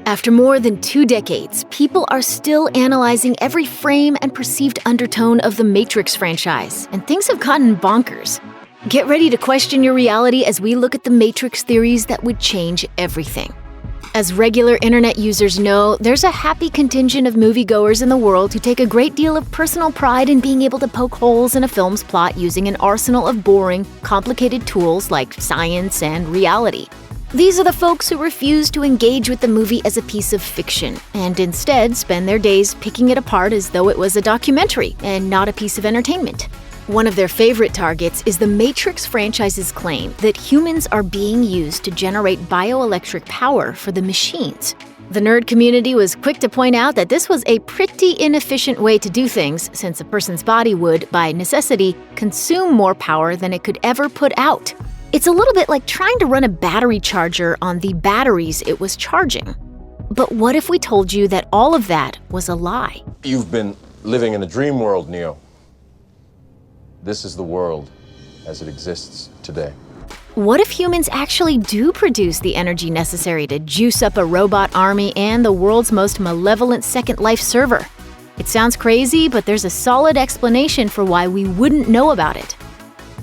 After more than 2 decades, people are still analyzing every frame and perceived undertone of the Matrix franchise, and things have gotten bonkers. Get ready to question your reality as we look at the Matrix theories that would change everything. As regular internet users know, there's a happy contingent of moviegoers in the world who take a great deal of personal pride in being able to poke holes in a film's plot using an arsenal of boring, complicated tools like science and reality. These are the folks who refuse to engage with the movie as a piece of fiction, and instead spend their days picking it apart as though it was a documentary and not a piece of entertainment. One of their favorite targets is the Matrix franchise's claim that humans are being used to generate bioelectric power for the machines. The nerd community was quick to point out that this was a pretty inefficient way to do things, since a person's body would, by necessity, consume more power than it could ever put out. It's a little bit like trying to run a battery charger on the batteries it was charging. But what if we told you that all of that was a lie? You've been living in a dream world, Neo. This is the world as it exists today. What if humans actually do produce the energy necessary to juice up a robot army and the world's most malevolent Second Life server? It sounds crazy, but there's a solid explanation for why we wouldn't know about it.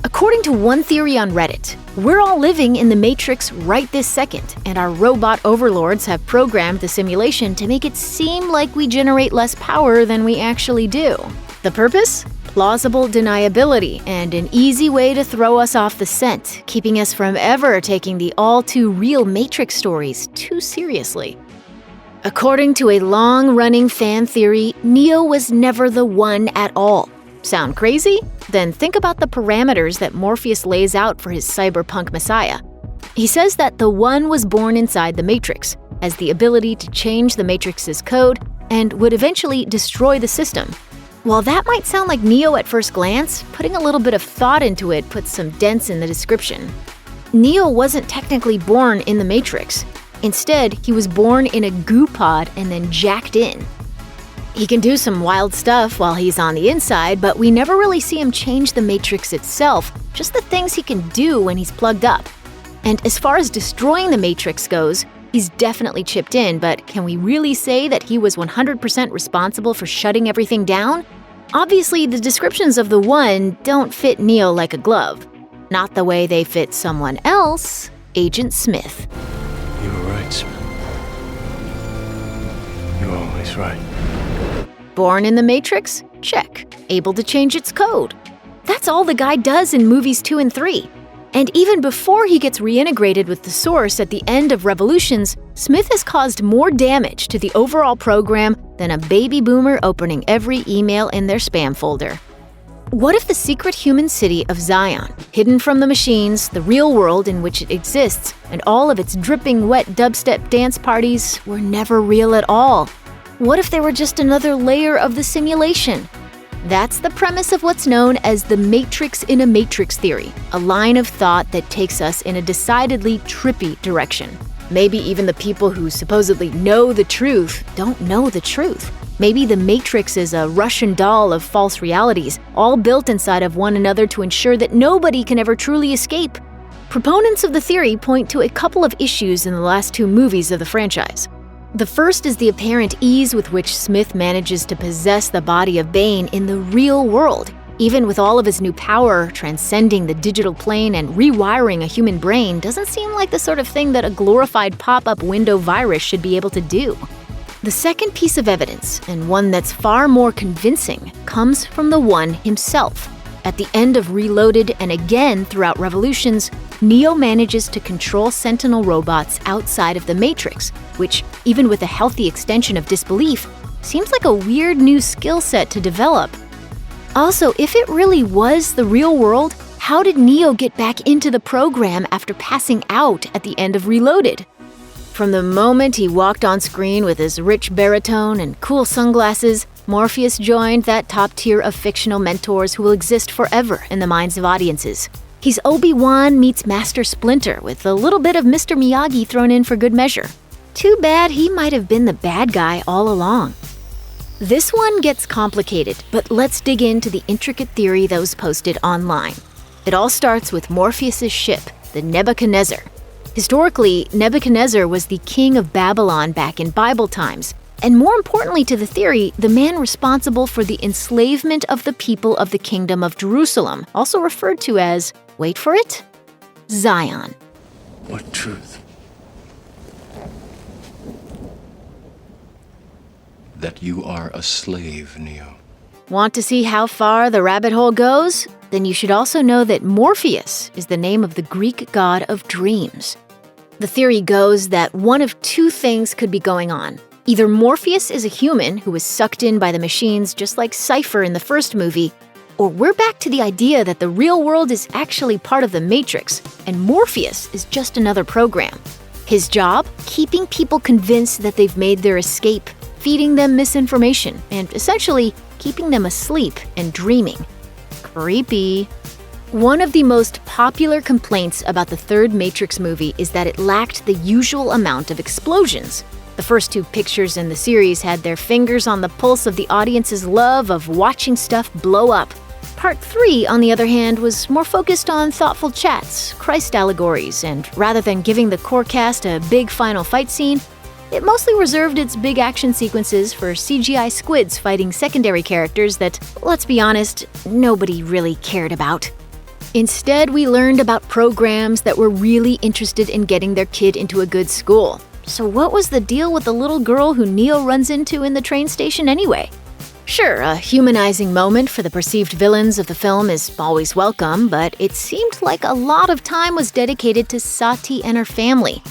According to one theory on Reddit, we're all living in the Matrix right this second, and our robot overlords have programmed the simulation to make it seem like we generate less power than we actually do. The purpose? Plausible deniability and an easy way to throw us off the scent, keeping us from ever taking the all-too-real Matrix stories too seriously. According to a long-running fan theory, Neo was never the one at all. Sound crazy? Then think about the parameters that Morpheus lays out for his cyberpunk messiah. He says that the One was born inside the Matrix, has the ability to change the Matrix's code, and would eventually destroy the system. While that might sound like Neo at first glance, putting a little bit of thought into it puts some dents in the description. Neo wasn't technically born in the Matrix. Instead, he was born in a goo pod and then jacked in. He can do some wild stuff while he's on the inside, but we never really see him change the Matrix itself, just the things he can do when he's plugged up. And as far as destroying the Matrix goes, he's definitely chipped in, but can we really say that he was 100% responsible for shutting everything down? Obviously, the descriptions of the One don't fit Neo like a glove. Not the way they fit someone else, Agent Smith. You were right, Smith. You're always right. Born in the Matrix? Check. Able to change its code. That's all the guy does in movies 2 and 3. And even before he gets reintegrated with the Source at the end of Revolutions, Smith has caused more damage to the overall program than a baby boomer opening every email in their spam folder. What if the secret human city of Zion, hidden from the machines, the real world in which it exists, and all of its dripping wet dubstep dance parties were never real at all? What if they were just another layer of the simulation? That's the premise of what's known as the Matrix in a Matrix theory, a line of thought that takes us in a decidedly trippy direction. Maybe even the people who supposedly know the truth don't know the truth. Maybe the Matrix is a Russian doll of false realities, all built inside of one another to ensure that nobody can ever truly escape. Proponents of the theory point to a couple of issues in the last 2 movies of the franchise. The first is the apparent ease with which Smith manages to possess the body of Bane in the real world, even with all of his new power transcending the digital plane and rewiring a human brain doesn't seem like the sort of thing that a glorified pop-up window virus should be able to do. The second piece of evidence, and one that's far more convincing, comes from the One himself. At the end of Reloaded and again throughout Revolutions, Neo manages to control Sentinel robots outside of the Matrix, which, even with a healthy extension of disbelief, seems like a weird new skill set to develop. Also, if it really was the real world, how did Neo get back into the program after passing out at the end of Reloaded? From the moment he walked on screen with his rich baritone and cool sunglasses, Morpheus joined that top tier of fictional mentors who will exist forever in the minds of audiences. He's Obi-Wan meets Master Splinter with a little bit of Mr. Miyagi thrown in for good measure. Too bad he might have been the bad guy all along. This one gets complicated, but let's dig into the intricate theory that was posted online. It all starts with Morpheus' ship, the Nebuchadnezzar. Historically, Nebuchadnezzar was the king of Babylon back in Bible times, and more importantly to the theory, the man responsible for the enslavement of the people of the Kingdom of Jerusalem, also referred to as, wait for it, Zion. What truth? That you are a slave, Neo. Want to see how far the rabbit hole goes? Then you should also know that Morpheus is the name of the Greek god of dreams. The theory goes that one of two things could be going on. Either Morpheus is a human who was sucked in by the machines just like Cypher in the first movie, or we're back to the idea that the real world is actually part of the Matrix, and Morpheus is just another program. His job? Keeping people convinced that they've made their escape, feeding them misinformation, and essentially keeping them asleep and dreaming. Creepy. One of the most popular complaints about the third Matrix movie is that it lacked the usual amount of explosions. The first two pictures in the series had their fingers on the pulse of the audience's love of watching stuff blow up. Part 3, on the other hand, was more focused on thoughtful chats, Christ allegories, and rather than giving the core cast a big final fight scene, it mostly reserved its big action sequences for CGI squids fighting secondary characters that, let's be honest, nobody really cared about. Instead, we learned about programs that were really interested in getting their kid into a good school. So what was the deal with the little girl who Neo runs into in the train station anyway? Sure, a humanizing moment for the perceived villains of the film is always welcome, but it seemed like a lot of time was dedicated to Sati and her family.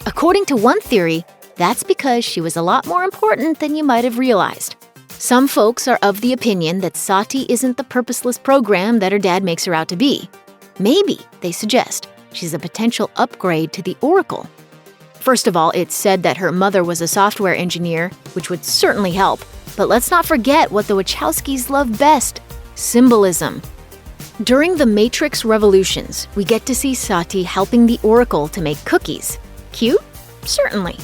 According to one theory, that's because she was a lot more important than you might have realized. Some folks are of the opinion that Sati isn't the purposeless program that her dad makes her out to be. Maybe, they suggest, she's a potential upgrade to the Oracle. First of all, it's said that her mother was a software engineer, which would certainly help. But let's not forget what the Wachowskis love best: symbolism. During the Matrix Revolutions, we get to see Sati helping the Oracle to make cookies. Cute? Certainly.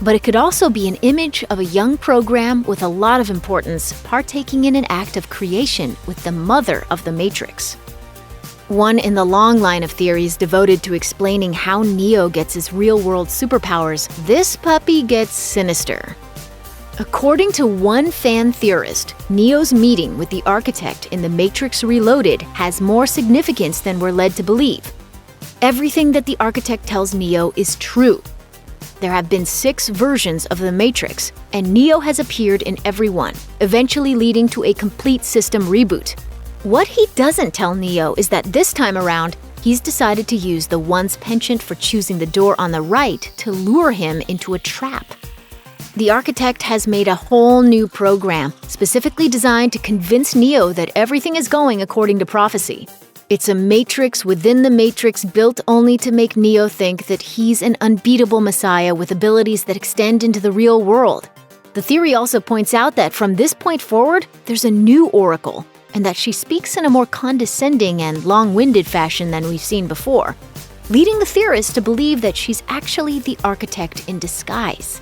But it could also be an image of a young program with a lot of importance partaking in an act of creation with the mother of the Matrix. One in the long line of theories devoted to explaining how Neo gets his real-world superpowers, this puppy gets sinister. According to one fan theorist, Neo's meeting with the architect in The Matrix Reloaded has more significance than we're led to believe. Everything that the architect tells Neo is true. There have been 6 versions of the Matrix, and Neo has appeared in every one, eventually leading to a complete system reboot. What he doesn't tell Neo is that this time around, he's decided to use the one's penchant for choosing the door on the right to lure him into a trap. The architect has made a whole new program, specifically designed to convince Neo that everything is going according to prophecy. It's a matrix within the matrix built only to make Neo think that he's an unbeatable messiah with abilities that extend into the real world. The theory also points out that from this point forward, there's a new Oracle, and that she speaks in a more condescending and long-winded fashion than we've seen before, leading the theorists to believe that she's actually the architect in disguise.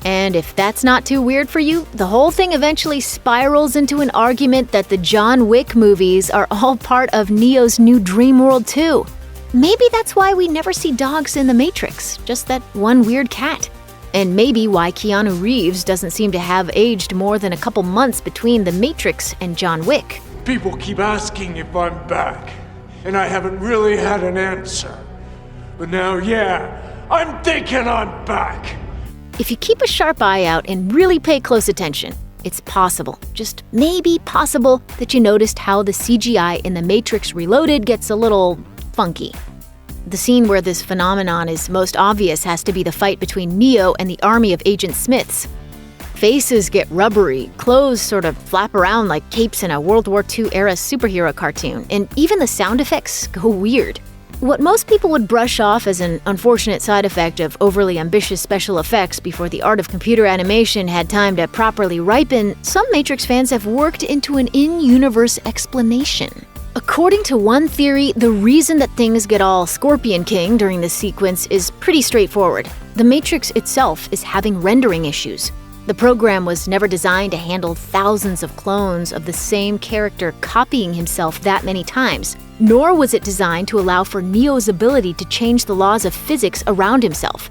And if that's not too weird for you, the whole thing eventually spirals into an argument that the John Wick movies are all part of Neo's new dream world too. Maybe that's why we never see dogs in The Matrix, just that one weird cat. And maybe why Keanu Reeves doesn't seem to have aged more than a couple months between The Matrix and John Wick. People keep asking if I'm back, and I haven't really had an answer. But now, yeah, I'm thinking I'm back. If you keep a sharp eye out and really pay close attention, it's possible, just maybe possible, that you noticed how the CGI in The Matrix Reloaded gets a little funky. The scene where this phenomenon is most obvious has to be the fight between Neo and the army of Agent Smiths. Faces get rubbery, clothes sort of flap around like capes in a World War II-era superhero cartoon, and even the sound effects go weird. What most people would brush off as an unfortunate side effect of overly ambitious special effects before the art of computer animation had time to properly ripen, some Matrix fans have worked into an in-universe explanation. According to one theory, the reason that things get all Scorpion King during this sequence is pretty straightforward. The Matrix itself is having rendering issues. The program was never designed to handle thousands of clones of the same character copying himself that many times, nor was it designed to allow for Neo's ability to change the laws of physics around himself.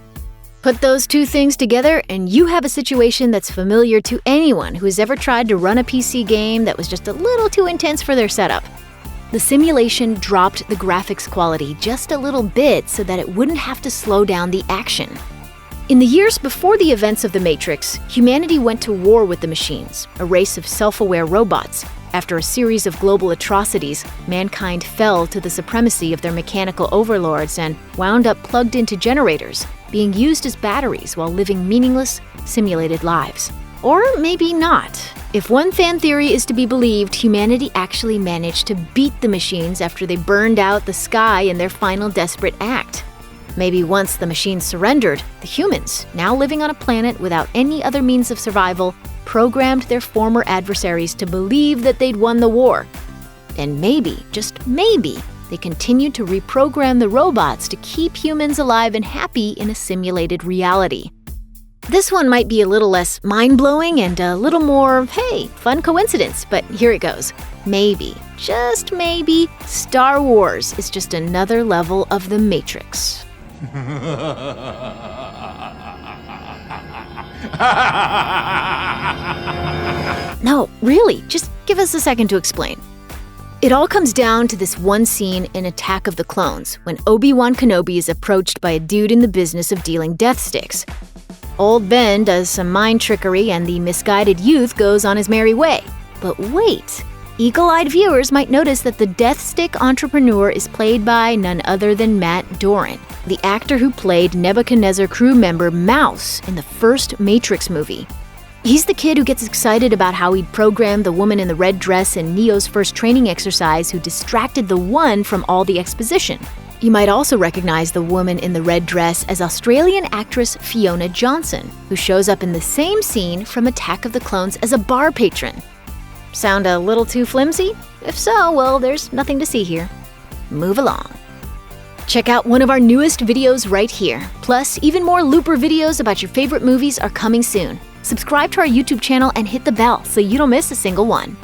Put those two things together and you have a situation that's familiar to anyone who has ever tried to run a PC game that was just a little too intense for their setup. The simulation dropped the graphics quality just a little bit so that it wouldn't have to slow down the action. In the years before the events of The Matrix, humanity went to war with the machines, a race of self-aware robots. After a series of global atrocities, mankind fell to the supremacy of their mechanical overlords and wound up plugged into generators, being used as batteries while living meaningless, simulated lives. Or maybe not. If one fan theory is to be believed, humanity actually managed to beat the machines after they burned out the sky in their final desperate act. Maybe once the machines surrendered, the humans, now living on a planet without any other means of survival, programmed their former adversaries to believe that they'd won the war. And maybe, just maybe, they continued to reprogram the robots to keep humans alive and happy in a simulated reality. This one might be a little less mind-blowing and a little more, hey, fun coincidence, but here it goes. Maybe, just maybe, Star Wars is just another level of The Matrix. No, really, just give us a second to explain. It all comes down to this one scene in Attack of the Clones, when Obi-Wan Kenobi is approached by a dude in the business of dealing death sticks. Old Ben does some mind trickery and the misguided youth goes on his merry way. But wait, eagle-eyed viewers might notice that the death stick entrepreneur is played by none other than Matt Doran, the actor who played Nebuchadnezzar crew member Mouse in the first Matrix movie. He's the kid who gets excited about how he'd programmed the woman in the red dress in Neo's first training exercise who distracted the One from all the exposition. You might also recognize the woman in the red dress as Australian actress Fiona Johnson, who shows up in the same scene from Attack of the Clones as a bar patron. Sound a little too flimsy? If so, well, there's nothing to see here. Move along. Check out one of our newest videos right here. Plus, even more Looper videos about your favorite movies are coming soon. Subscribe to our YouTube channel and hit the bell so you don't miss a single one.